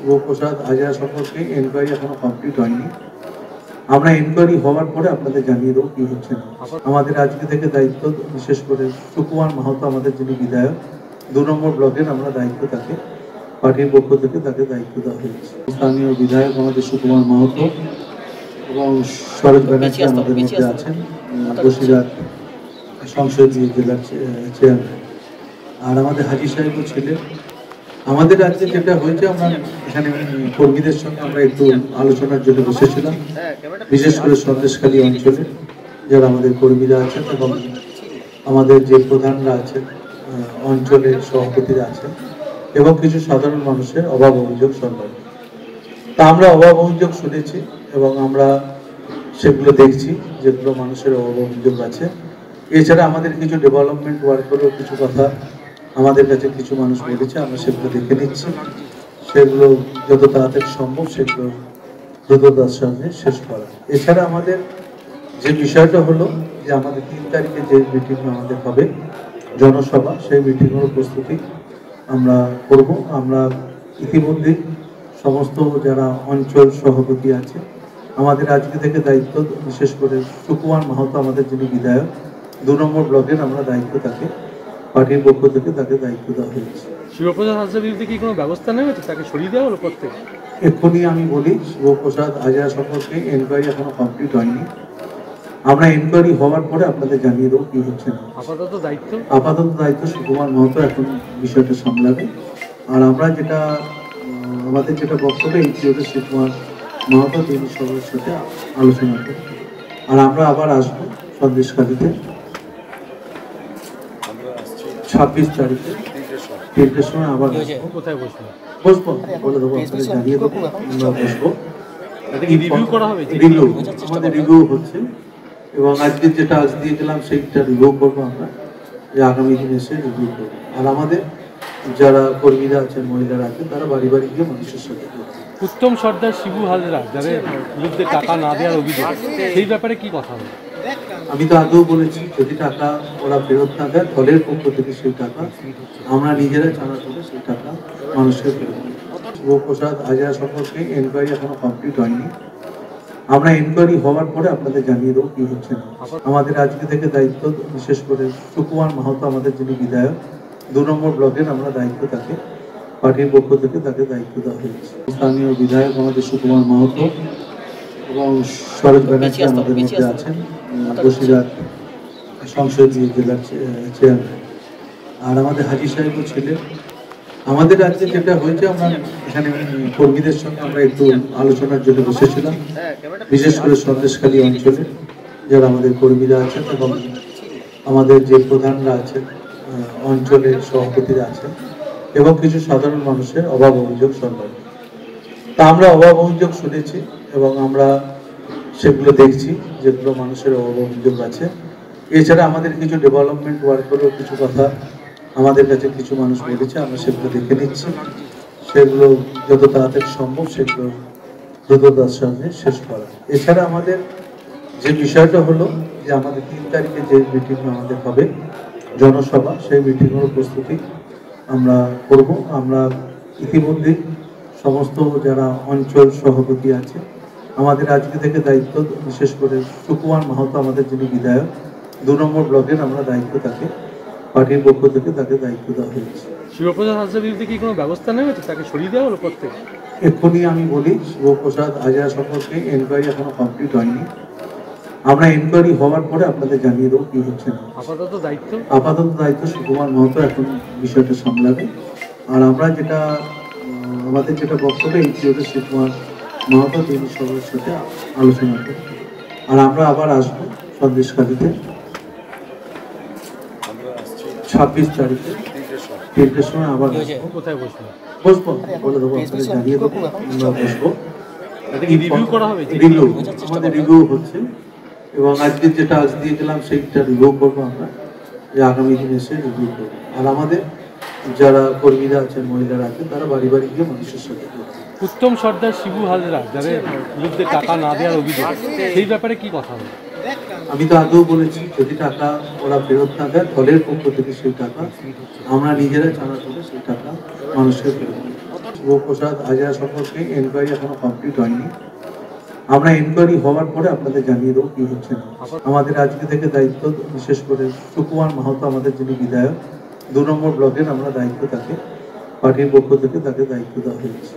শিবপ্রসাদ হাজরা সম্পর্কে এনকোয়ারি এখনো কমপ্লিট হয়নি। আমরা এনকোয়ারি হওয়ার পরে আপনাদের জানিয়ে দেবো কি হচ্ছে না। আমাদের আজকে থেকে দায়িত্ব, বিশেষ করে সুকুমার মাহাতো আমাদের যিনি বিধায়ক 2 নম্বর ব্লকের, আমরা দায়িত্ব তাকে পার্টির পক্ষ থেকে তাকে দায়িত্ব দেওয়া হয়েছে। স্থানীয় বিধায়ক আমাদের সুকুমার মাহাতো এবং সরোজ ব্যানার্জি আমাদের মধ্যে আছেন, বসিরহাট সংসদীয় জেলার চেয়ারম্যান, আর আমাদের হাজি সাহেবও ছিলেন। আমাদের আজকে যেটা হয়েছে, আমরা এখানে কর্মীদের সঙ্গে আমরা একটু আলোচনার জন্য বসেছিলাম, বিশেষ করে সন্দেশখালী অঞ্চলে যারা আমাদের কর্মীরা আছেন এবং আমাদের যে প্রধানরা আছেন, অঞ্চলের সভাপতিরা আছেন এবং কিছু সাধারণ মানুষের অভাব অভিযোগ সরকার। তা আমরা অভাব অভিযোগ শুনেছি এবং আমরা সেগুলো দেখছি, যেগুলো মানুষের অভাব অভিযোগ আছে। এছাড়া আমাদের কিছু ডেভেলপমেন্ট ওয়ার্কেরও কিছু কথা আমাদের কাছে কিছু মানুষ বলেছে, আমরা সেগুলো দেখে নিচ্ছি। সেগুলো যত তাড়াতাড়ি সম্ভব সেগুলো দ্রুততার সঙ্গে শেষ করা। এছাড়া আমাদের যে বিষয়টা হলো যে আমাদের 3 তারিখে যে মিটিং আমাদের হবে জনসভা, সেই মিটিংয়ের প্রস্তুতি আমরা করব। আমরা ইতিমধ্যে সমস্ত যারা অঞ্চল সভাপতি আছে, আমাদের আজকে থেকে দায়িত্ব, বিশেষ করে সুকুমার মাহাতো আমাদের যিনি বিধায়ক 2 নম্বর ব্লকের, আমরা দায়িত্ব তাকে পার্টির পক্ষ থেকে তাকে দায়িত্ব দেওয়া হয়েছে। শিবপ্রসাদ হাজরার বিরুদ্ধে কি কোনো ব্যবস্থা নেওয়া হয়েছে? তাকে সরিয়ে দেওয়া হলো পদ থেকে? এক্ষুনি আমি বলি, শিবপ্রসাদ হাজরা সম্পর্কে এনকোয়ারি এখনো কমপ্লিট হয়নি। আমরা এনকোয়ারি হওয়ার পরে আপনাদের জানিয়ে দেবো কি হচ্ছে না। আপাতত দায়িত্ব সুকুমার মাহাতো এখন বিষয়টা সামলাবে। আর আমরা যেটা আমাদের যেটা বক্তব্য, এই ভিডিওতে সুকুমার মাহাতো তিনি সবার সাথে আলোচনা করবেন। আর আমরা আবার আসবো সন্দেশখালীতে 26 তারিখে 3টের সময় আবার কোথায় বসবো বলে দেবো, আপনাদের জানিয়ে দেবো। আমরা বসবো, আমাদের রিভিউ হচ্ছে এবং আজকে যেটা আজ দিয়ে গেলাম সেইটা রিভিউ করবো আমরা, যে আগামী দিনে এসে রিভিউ করবো। আর আমাদের যারা কর্মীরা আছেন, মহিলারা আছেন, তারা বাড়ি বাড়ি গিয়ে মানুষের সাথে উত্তম সর্দার, শিবু হাজরা যাদের বিরুদ্ধে টাকা না দেওয়ার অভিযোগ, সেই ব্যাপারে কি কথা হবে? আমি তো আগেও বলেছি, যদি টাকা ওরা ফেরত না দেয়, দলের পক্ষ থেকে সেই টাকা আমরা নিজেরা জানা করে সেই টাকা মানুষকে ফেরত দেব। শিবপ্রসাদ হাজরা সম্পর্কে এনকোয়ারি এখনো কমপ্লিট হয়নি। আমরা এনকোয়ারি হওয়ার পরে আপনাদের জানিয়ে দেবো কি হচ্ছে না। আমাদের আজকে থেকে দায়িত্ব, বিশেষ করে সুকুমার মাহাতো আমাদের যিনি বিধায়ক 2 নম্বর ব্লকের, আমরা দায়িত্ব তাকে পার্টির পক্ষ থেকে তাকে দায়িত্ব দেওয়া হয়েছে। স্থানীয় বিধায়ক আমাদের সুকুমার মাহাতো এবং সরোজ ব্যানার্জি আমাদের মধ্যে আছেন, বসিরহাট সংসদীয় জেলার চেয়ারম্যান, আর আমাদের হাজি সাহেবও ছিলেন। আমাদের আজকে যেটা হয়েছে, আমরা এখানে কর্মীদের সঙ্গে আমরা একটু আলোচনার জন্য বসেছিলাম, বিশেষ করে সন্দেশখালী অঞ্চলে যারা আমাদের কর্মীরা আছেন এবং আমাদের যে প্রধানরা আছেন, অঞ্চলের সভাপতিরা আছেন এবং কিছু সাধারণ মানুষের অভাব অভিযোগ সরকার। তা আমরা অভাব অভিযোগ শুনেছি এবং আমরা সেগুলো দেখছি, যেগুলো মানুষের অভাব অভিযোগ আছে। এছাড়া আমাদের কিছু ডেভেলপমেন্ট ওয়ার্কেরও কিছু কথা আমাদের কাছে কিছু মানুষ বলেছে, আমরা সেগুলো দেখে নিচ্ছি। সেগুলো যত তাড়াতাড়ি সম্ভব সেগুলো দ্রুততার সঙ্গে শেষ করা। এছাড়া আমাদের যে বিষয়টা হলো যে আমাদের 3 তারিখে যে মিটিং আমাদের হবে জনসভা, সেই মিটিংয়ের প্রস্তুতি আমরা করব। আমরা ইতিমধ্যে সমস্ত যারা অঞ্চল সভাপতি আছে, আমাদের আজকে থেকে দায়িত্ব, বিশেষ করে সুকুমার মাহাতো আমাদের যিনি বিধায়ক 2 নম্বর ব্লকের, আমরা দায়িত্ব তাকে পার্টির পক্ষ থেকে তাকে দায়িত্ব দেওয়া হয়েছে। শিবপ্রসাদ হাজরার বিরুদ্ধে কি কোনো ব্যবস্থা নেওয়া হয়েছে? তাকে সরিয়ে দেওয়া হলো পদ থেকে? এক্ষুনি আমি বলি, শিবপ্রসাদ হাজরা সম্পর্কে এনকোয়ারি এখনো কমপ্লিট হয়নি। আমরা এনকোয়ারি হওয়ার পরে আপনাদের জানিয়ে দেবো কি হচ্ছে না। আপাতত দায়িত্ব সুকুমার মাহাতো এখন বিষয়টা সামলাবে। আর আমরা যেটা আমাদের যেটা বক্তব্য, এই ভিডিওতে সুকুমার মাহাতো তিনি সবার সাথে আলোচনা করবেন। আর আমরা আবার আসবো সন্দেশখালীতে 26 তারিখে 3টের সময় আবার কোথায় বসবো বলে দেবো, আপনাদের জানিয়ে দেবো। আমরা বসবো, আমাদের রিভিউ হচ্ছে এবং আজকে যেটা আজ দিয়ে গেলাম সেইটা রিভিউ করবো আমরা, যে আগামী দিনে এসে রিভিউ করবো। আর আমাদের যারা কর্মীরা আছেন, মহিলারা আছেন, তারা বাড়ি বাড়ি গিয়ে মানুষের সাথে উত্তম সর্দার, শিবু হাজরা যাদের বিরুদ্ধে টাকা না দেওয়ার অভিযোগ, সেই ব্যাপারে কি কথা হবে? আমি তো আগেও বলেছি, যদি টাকা ওরা ফেরত না দেয়, দলের পক্ষ থেকে সেই টাকা আমরা নিজেরা জানা করে সেই টাকা মানুষকে ফেরত দেব। শিবপ্রসাদ হাজরা সম্পর্কে এনকোয়ারি এখনো কমপ্লিট হয়নি। আমরা এনকোয়ারি হওয়ার পরে আপনাদের জানিয়ে দেবো কি হচ্ছে না। আমাদের আজকে থেকে দায়িত্ব, বিশেষ করে সুকুমার মাহাতো আমাদের যিনি বিধায়ক 2 নম্বর ব্লকের, আমরা দায়িত্ব তাকে পার্টির পক্ষ থেকে তাকে দায়িত্ব দেওয়া হয়েছে।